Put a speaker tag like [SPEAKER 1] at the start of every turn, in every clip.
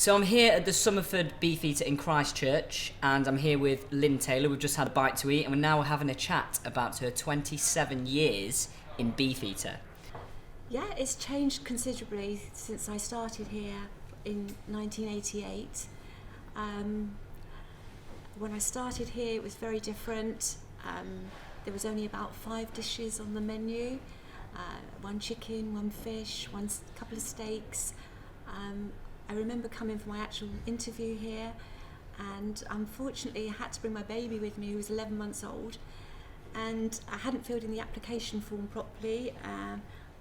[SPEAKER 1] So I'm here at the Somerford Beefeater in Christchurch, and I'm here with Lynn Taylor. We've just had a bite to eat, and we're now having a chat about her 27 years in Beefeater.
[SPEAKER 2] Yeah, it's changed considerably since I started here in 1988. When I started here, it was very different. There was only about 5 dishes on the menu, 1 chicken, 1 fish, couple of steaks. I remember coming for my actual interview here, and unfortunately I had to bring my baby with me, who was 11 months old, and I hadn't filled in the application form properly.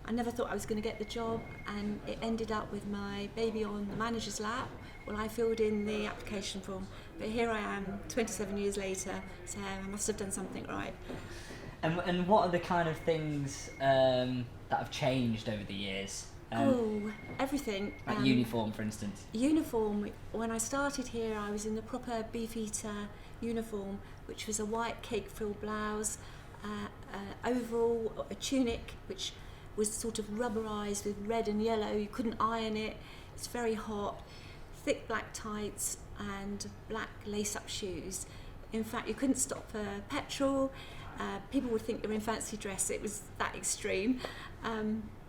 [SPEAKER 2] I never thought I was going to get the job, and it ended up with my baby on the manager's lap while I filled in the application form. But here I am 27 years later, so I must have done something right.
[SPEAKER 1] And what are the kind of things that have changed over the years?
[SPEAKER 2] Everything.
[SPEAKER 1] Like uniform, for instance.
[SPEAKER 2] Uniform. When I started here, I was in the proper Beefeater uniform, which was a white cake-frilled blouse, overall, a tunic, which was sort of rubberised with red and yellow. You couldn't iron it. It's very hot. Thick black tights and black lace-up shoes. In fact, you couldn't stop for petrol. People would think you're in fancy dress. It was that extreme.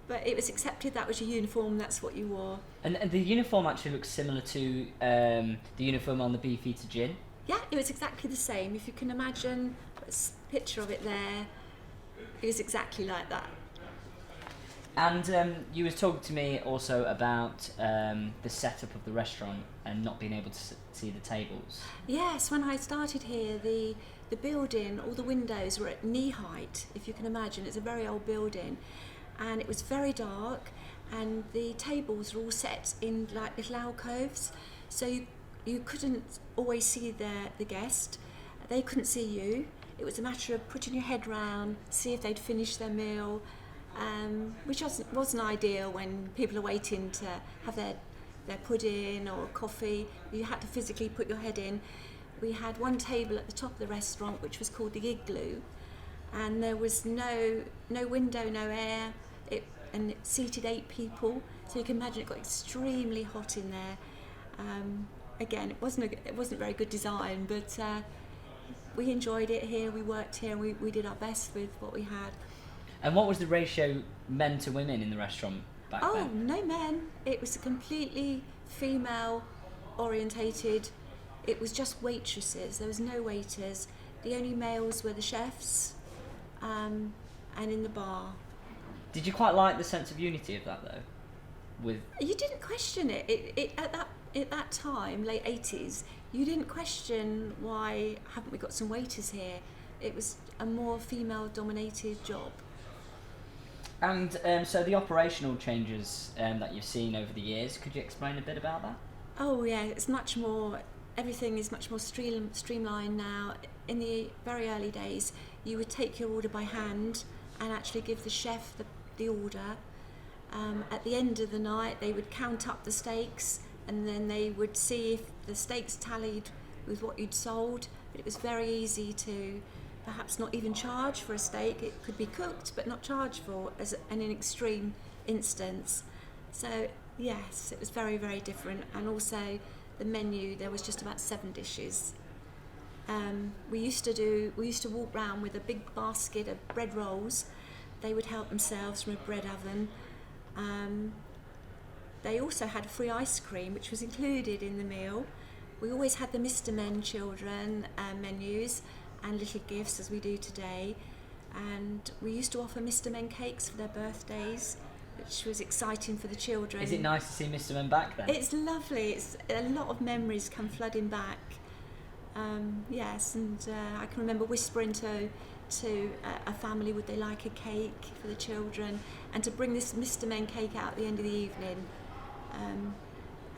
[SPEAKER 2] But it was accepted that was your uniform, that's what you wore.
[SPEAKER 1] And the uniform actually looks similar to the uniform on the Beefeater gin?
[SPEAKER 2] Yeah, it was exactly the same. If you can imagine, there's a picture of it there. It was exactly like that.
[SPEAKER 1] And you was talking to me also about the setup of the restaurant and not being able to see the tables.
[SPEAKER 2] Yes, when I started here, the building, all the windows were at knee height, if you can imagine. It's a very old building. And it was very dark, and the tables were all set in like little alcoves, so you couldn't always see the guest. They couldn't see you. It was a matter of putting your head round, see if they'd finished their meal, which wasn't ideal when people are waiting to have their pudding or coffee. You had to physically put your head in. We had one table at the top of the restaurant, which was called the Igloo, and there was no window, no air, and it seated 8 people, so you can imagine it got extremely hot in there. Again, it wasn't very good design, but we enjoyed it here. We worked here, and we did our best with what we had.
[SPEAKER 1] And what was the ratio men to women in the restaurant back then?
[SPEAKER 2] Oh, no men. It was completely female orientated. It was just waitresses. There was no waiters. The only males were the chefs, and in the bar.
[SPEAKER 1] Did you quite like the sense of unity of that, though?
[SPEAKER 2] You didn't question it. It at that time, late 80s, you didn't question why haven't we got some waiters here. It was a more female-dominated job.
[SPEAKER 1] And so the operational changes that you've seen over the years, could you explain a bit about that?
[SPEAKER 2] Oh yeah, it's much more. Everything is much more streamlined now. In the very early days, you would take your order by hand and actually give the chef the order. At the end of the night, they would count up the steaks, and then they would see if the steaks tallied with what you'd sold. But it was very easy to perhaps not even charge for a steak. It could be cooked but not charged for, as an extreme instance. So yes, it was very, very different. And also the menu, there was just about 7 dishes. We used to walk round with a big basket of bread rolls. They would help themselves from a bread oven. They also had free ice cream, which was included in the meal. We always had the Mr. Men children menus and little gifts, as we do today. And we used to offer Mr. Men cakes for their birthdays, which was exciting for the children.
[SPEAKER 1] Is it nice to see Mr. Men back then?
[SPEAKER 2] It's lovely. It's a lot of memories come flooding back. Yes, and I can remember whispering to a family, would they like a cake for the children, and to bring this Mr. Men cake out at the end of the evening. I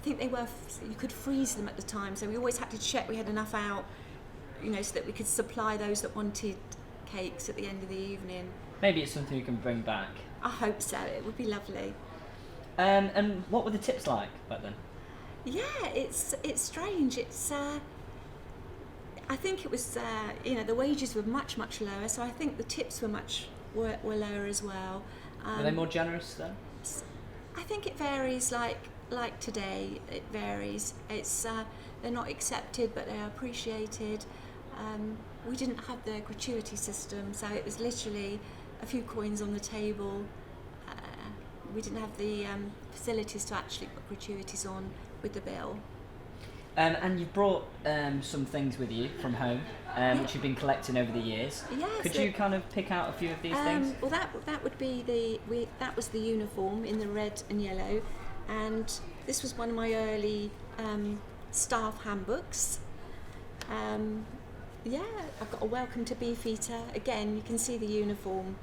[SPEAKER 2] think you could freeze them at the time, so we always had to check we had enough out, so that we could supply those that wanted cakes at the end of the evening.
[SPEAKER 1] Maybe it's something you can bring back.
[SPEAKER 2] I hope so. It would be lovely.
[SPEAKER 1] And what were the tips like back then?
[SPEAKER 2] Yeah, it's strange. I think it was, the wages were much, much lower, so I think the tips were lower as well.
[SPEAKER 1] Were they more generous then?
[SPEAKER 2] I think it varies. Like like today, it varies. It's they're not accepted, but they're appreciated. We didn't have the gratuity system, so it was literally a few coins on the table. We didn't have the facilities to actually put gratuities on with the bill.
[SPEAKER 1] And you've brought some things with you from home, which you've been collecting over the years.
[SPEAKER 2] Yes.
[SPEAKER 1] Could you kind of pick out a few of these things?
[SPEAKER 2] Well, that would be that was the uniform in the red and yellow, and this was one of my early staff handbooks. I've got a Welcome to Beefeater. Again, you can see the uniform.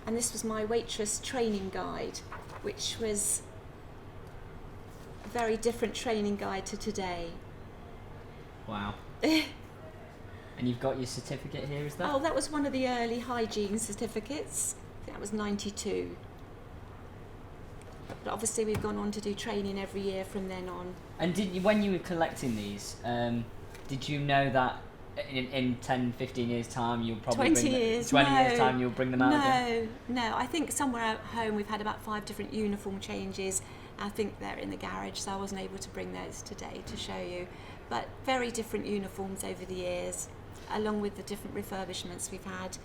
[SPEAKER 2] And this was my waitress training guide, which was a very different training guide to today.
[SPEAKER 1] Wow. And you've got your certificate here, is that?
[SPEAKER 2] Oh, that was one of the early hygiene certificates. I think that was 92. But obviously we've gone on to do training every year from then on.
[SPEAKER 1] And when you were collecting these, did you know that in 10, 15 years' time you'll probably
[SPEAKER 2] 20 years
[SPEAKER 1] time you'll bring them out again?
[SPEAKER 2] No. I think somewhere at home we've had about 5 different uniform changes. I think they're in the garage, so I wasn't able to bring those today to show you. But very different uniforms over the years, along with the different refurbishments we've had.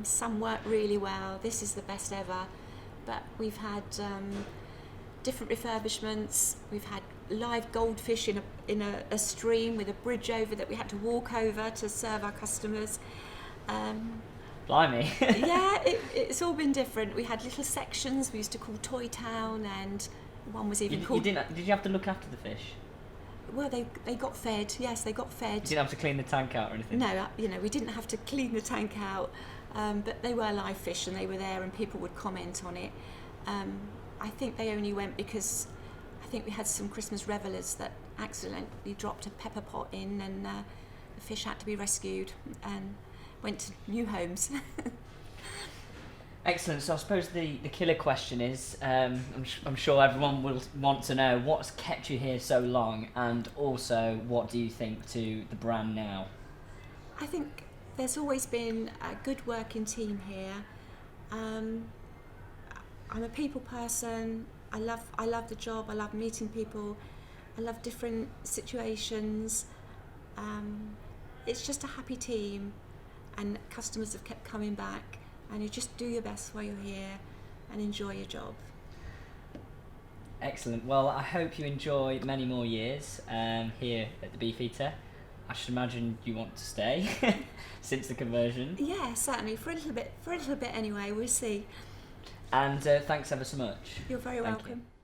[SPEAKER 2] Some work really well. This is the best ever. But we've had different refurbishments. We've had live goldfish in a stream with a bridge over that we had to walk over to serve our customers.
[SPEAKER 1] Blimey.
[SPEAKER 2] Yeah, it's all been different. We had little sections we used to call Toy Town, and one was even called...
[SPEAKER 1] Did you have to look after the fish?
[SPEAKER 2] Well, they got fed. Yes, they got fed.
[SPEAKER 1] You didn't have to clean the tank out or anything?
[SPEAKER 2] No, we didn't have to clean the tank out, but they were live fish and they were there and people would comment on it. I think they only went because I think we had some Christmas revellers that accidentally dropped a pepper pot in, and the fish had to be rescued and went to new homes.
[SPEAKER 1] Excellent. So I suppose the killer question is, I'm sure everyone will want to know, what's kept you here so long, and also what do you think to the brand now?
[SPEAKER 2] I think there's always been a good working team here. I'm a people person. I love the job. I love meeting people. I love different situations. It's just a happy team, and customers have kept coming back. And you just do your best while you're here and enjoy your job.
[SPEAKER 1] Excellent. Well, I hope you enjoy many more years here at the Beefeater. I should imagine you want to stay since the conversion.
[SPEAKER 2] Yeah, certainly. For a little bit anyway. We'll see.
[SPEAKER 1] And thanks ever so much.
[SPEAKER 2] You're very
[SPEAKER 1] Thank
[SPEAKER 2] welcome.
[SPEAKER 1] you.